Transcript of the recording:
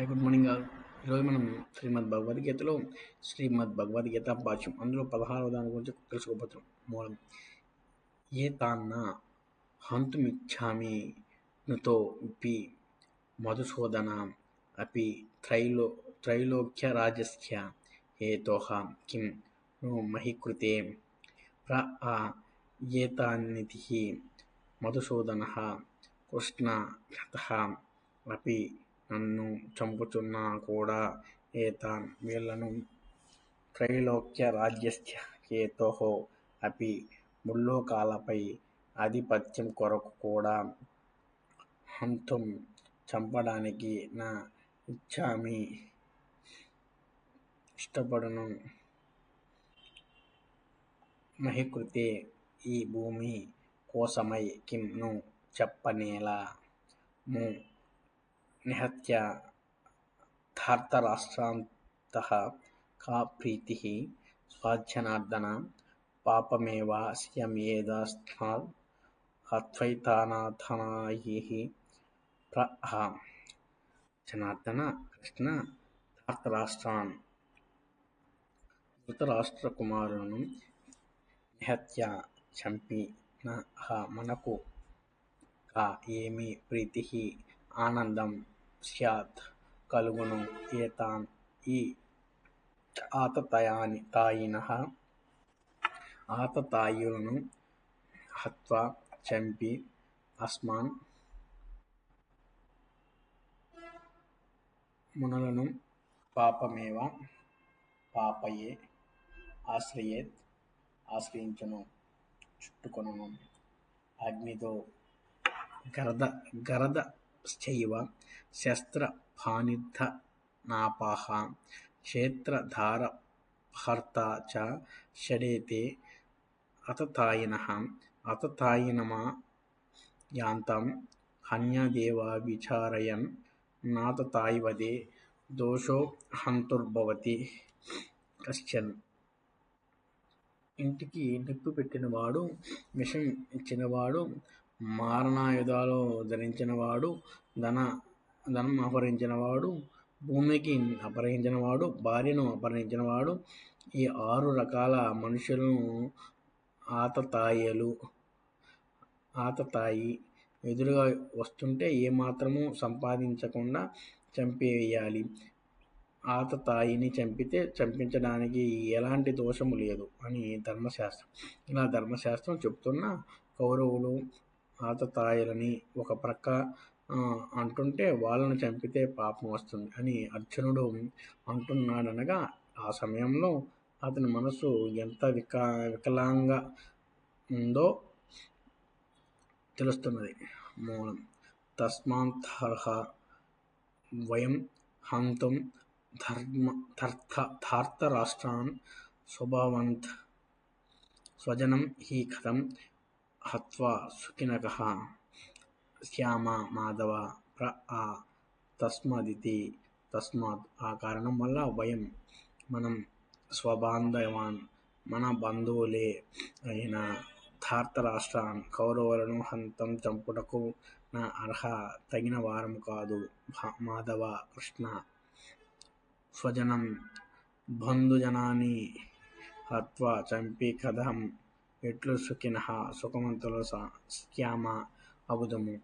Hi good morning all. ఈరోజు మనం శ్రీమద్ భగవద్గీత భాష్యం అందులో 16వ దాని గురించి తెలుసుకోబోతున్నాం. మూలం ఏ తాన్న హంతుమిచ్చామి నుతో విపి మధుసూదన అపి త్రైలోక్య రాజస్య హేతోః కిం ను మహీకృతే ప్ర ఆ ఏతాన్నితిః మధుసూదనః కృష్ణ ఘ్నతః అపి నన్ను చంపుచున్నా కూడా ఏతాన్ వీళ్లను త్రైలోక్య రాజ్యస్య హేతోః అపి ముల్లోకాలపై ఆధిపత్యం కొరకు కూడా హంతుం చంపడానికి నా ఇచ్చామి ఇష్టపడును. మహీకృతే ఈ భూమి కోసమై కిం ను చెప్పనేలా ము నిహత్య ధార్తరాష్ట్రాంతః కా ప్రీతిః స్వజనార్దన పాపమేవాస్యమేతస్మాత్ హత్వైతానాథానైః ప్ర ఆ జనార్దన కృష్ణ ధార్తరాష్ట్రాన్ ధృతరాష్ట్ర కుమారులను నిహత్య చంపిన మనకు కా ఏమి ప్రీతి ఆనందం స్యాత్ కలుగును. ఏతాన్ ఈ ఆతతాయులను హత్వా చంపి అస్మాన్ మునులను పాపమేవ పాపయే ఆశ్రయించును చుట్టుకొనును. అగ్నితో గరదశ్చైవ శస్త్రపాణిర్ధనాపాః క్షేత్రధారపహర్తా చ షడేతే ఆతతాయినః ఆతతాయినమా యాంతం హన్యదేవాభిచారయన్ నాతతాయివదే దోషో హంతుర్భవతి కశ్చన్. ఇంటికి నిప్పు పెట్టినవాడు, విషం ఇచ్చినవాడు, మారణాయుధాలు ధరించినవాడు, ధనం అపహరించినవాడు, భూమికి అపహరించినవాడు, భార్యను అపహరించినవాడు, ఈ 6 రకాల మనుషులను ఆతతాయి ఎదురుగా వస్తుంటే ఏమాత్రమూ సంపాదించకుండా చంపివేయాలి. ఆతతాయిని చంపితే చంపించడానికి ఎలాంటి దోషము లేదు అని ధర్మశాస్త్రం. ఇలా ధర్మశాస్త్రం చెబుతున్న కౌరవులు ఆతతాయులని ఒక ప్రక్క అంటుంటే వాళ్ళను చంపితే పాపం వస్తుంది అని అర్జునుడు అంటున్నాడనగా ఆ సమయంలో అతని మనసు ఎంత వికలాంగా ఉందో తెలుస్తున్నది. మూలం తస్మాత్తర్హ వయం హంతుం ధార్తరాష్ట్రాన్ స్వజనం హి కథం హత్వా సుఖినః శ్యామ మాధవ ప్ర ఆ తస్మాదితి. తస్మాత్ ఆ కారణం వల్ల మనం స్వబాంధవాన్ మన బంధువులే అయిన ధార్తరాష్ట్రాన్ కౌరవులను హంతం చంపుటకు నా అర్హ తగిన వారము కాదు. మాధవ కృష్ణ స్వజనం బంధుజనాన్ని హత్వా చంపి కథం ఎట్లు సుఖినః సుఖవంతులు శ్యామ అగుదుము.